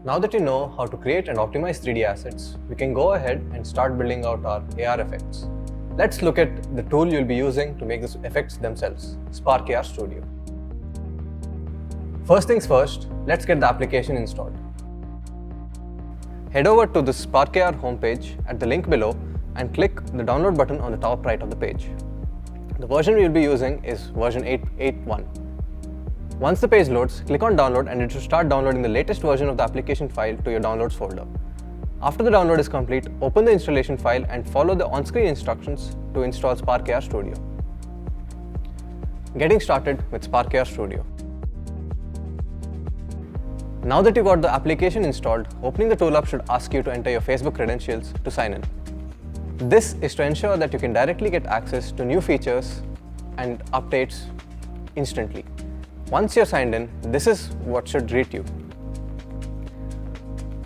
Now that you know how to create and optimize 3D assets, we can go ahead and start building out our AR effects. Let's look at the tool you'll be using to make these effects themselves, Spark AR Studio. First things first, let's get the application installed. Head over to the Spark AR homepage at the link below and click the download button on the top right of the page. The version we'll be using is version 8.8.1. Once the page loads, click on download and it should start downloading the latest version of the application file to your downloads folder. After the download is complete, open the installation file and follow the on-screen instructions to install Spark AR Studio. Getting started with Spark AR Studio. Now that you got the application installed, opening the tool up should ask you to enter your Facebook credentials to sign in. This is to ensure that you can directly get access to new features and updates instantly. Once you're signed in, this is what should greet you.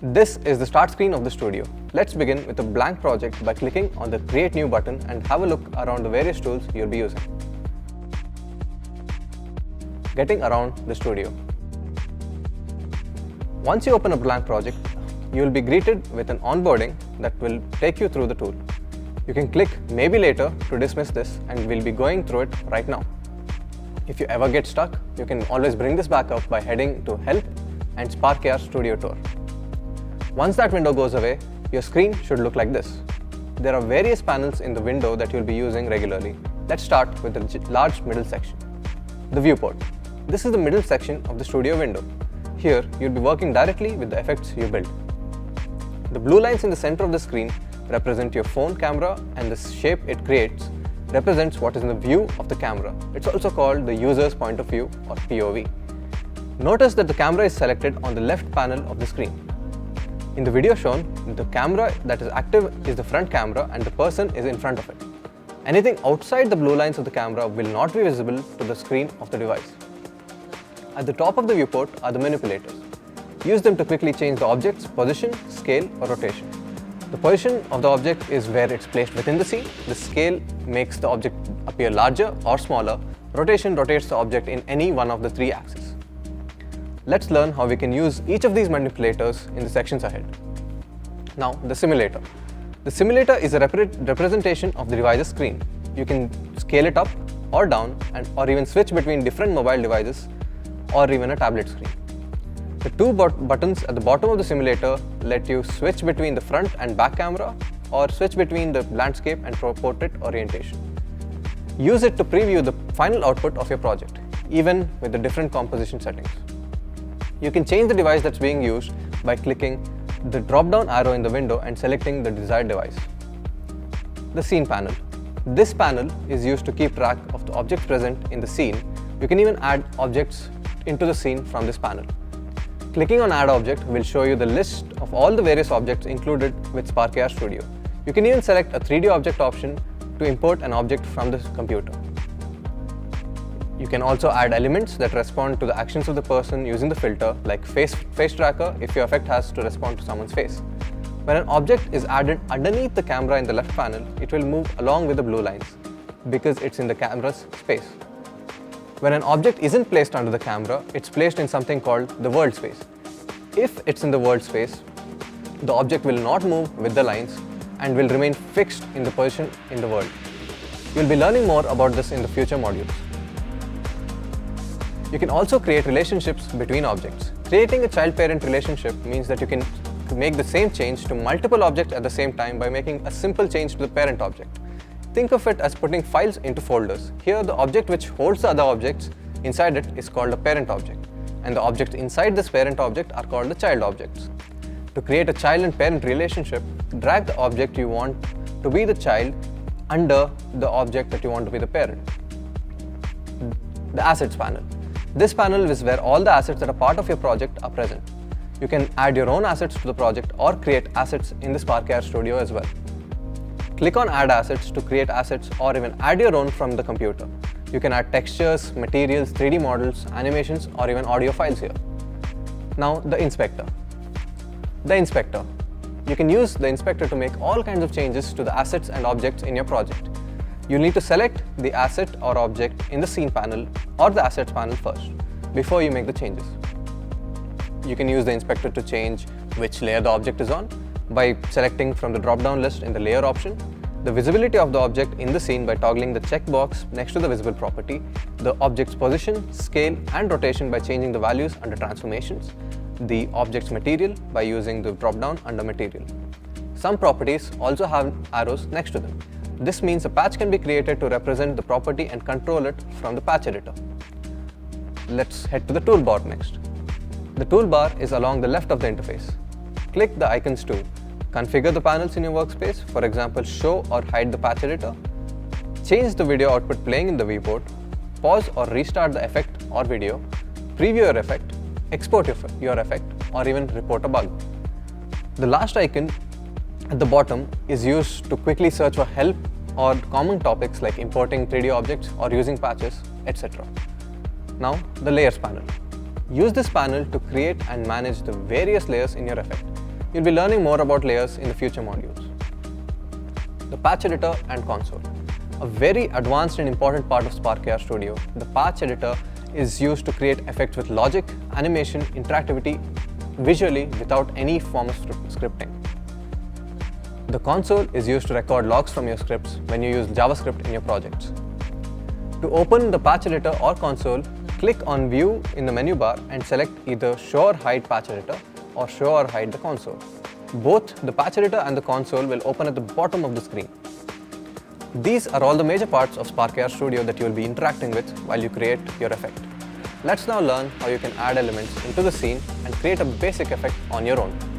This is the start screen of the studio. Let's begin with a blank project by clicking on the Create New button and have a look around the various tools you'll be using. Getting around the studio. Once you open a blank project, you will be greeted with an onboarding that will take you through the tool. You can click Maybe Later to dismiss this, and we'll be going through it right now. If you ever get stuck, you can always bring this back up by heading to Help and Spark AR Studio Tour. Once that window goes away, your screen should look like this. There are various panels in the window that you'll be using regularly. Let's start with the large middle section. The viewport. This is the middle section of the studio window. Here, you'll be working directly with the effects you build. The blue lines in the center of the screen represent your phone camera, and the shape it creates represents what is in the view of the camera. It's also called the user's point of view or POV. Notice that the camera is selected on the left panel of the screen. In the video shown, the camera that is active is the front camera and the person is in front of it. Anything outside the blue lines of the camera will not be visible to the screen of the device. At the top of the viewport are the manipulators. Use them to quickly change the object's position, scale, or rotation. The position of the object is where it's placed within the scene. The scale makes the object appear larger or smaller. Rotation rotates the object in any one of the three axes. Let's learn how we can use each of these manipulators in the sections ahead. Now, the simulator. The simulator is a representation of the device's screen. You can scale it up or down or even switch between different mobile devices or even a tablet screen. The two buttons at the bottom of the simulator let you switch between the front and back camera or switch between the landscape and portrait orientation. Use it to preview the final output of your project, even with the different composition settings. You can change the device that's being used by clicking the drop-down arrow in the window and selecting the desired device. The scene panel. This panel is used to keep track of the objects present in the scene. You can even add objects into the scene from this panel. Clicking on Add Object will show you the list of all the various objects included with Spark AR Studio. You can even select a 3D object option to import an object from the computer. You can also add elements that respond to the actions of the person using the filter, like face tracker if your effect has to respond to someone's face. When an object is added underneath the camera in the left panel, it will move along with the blue lines because it's in the camera's space. When an object isn't placed under the camera, it's placed in something called the world space. If it's in the world space, the object will not move with the lines and will remain fixed in the position in the world. You'll be learning more about this in the future modules. You can also create relationships between objects. Creating a child-parent relationship means that you can make the same change to multiple objects at the same time by making a simple change to the parent object. Think of it as putting files into folders. Here, the object which holds the other objects inside it is called a parent object, and the objects inside this parent object are called the child objects. To create a child and parent relationship, drag the object you want to be the child under the object that you want to be the parent. The Assets panel. This panel is where all the assets that are part of your project are present. You can add your own assets to the project or create assets in the Spark AR Studio as well. Click on Add Assets to create assets or even add your own from the computer. You can add textures, materials, 3D models, animations, or even audio files here. Now, the Inspector. The Inspector. You can use the Inspector to make all kinds of changes to the assets and objects in your project. You'll need to select the asset or object in the Scene panel or the Assets panel first, before you make the changes. you can use the inspector to change which layer the object is on by selecting from the drop-down list in the layer option, the visibility of the object in the scene by toggling the checkbox next to the visible property, the object's position, scale and rotation by changing the values under transformations, the object's material by using the drop-down under material. Some properties also have arrows next to them. This means a patch can be created to represent the property and control it from the patch editor. Let's head to the toolbar next. The toolbar is along the left of the interface. Click the icons to configure the panels in your workspace, for example, show or hide the patch editor, change the video output playing in the viewport, pause or restart the effect or video, preview your effect, export your effect, or even report a bug. The last icon at the bottom is used to quickly search for help or common topics like importing 3D objects or using patches, etc. Now, the Layers panel. Use this panel to create and manage the various layers in your effect. You'll be learning more about layers in the future modules. The patch editor and console. A very advanced and important part of Spark AR Studio, the patch editor is used to create effects with logic, animation, interactivity, visually without any form of scripting. The console is used to record logs from your scripts when you use JavaScript in your projects. To open the patch editor or console, click on View in the menu bar and select either Show or Hide Patch Editor or Show or Hide the console. Both the patch editor and the console will open at the bottom of the screen. These are all the major parts of Spark AR Studio that you will be interacting with while you create your effect. Let's now learn how you can add elements into the scene and create a basic effect on your own.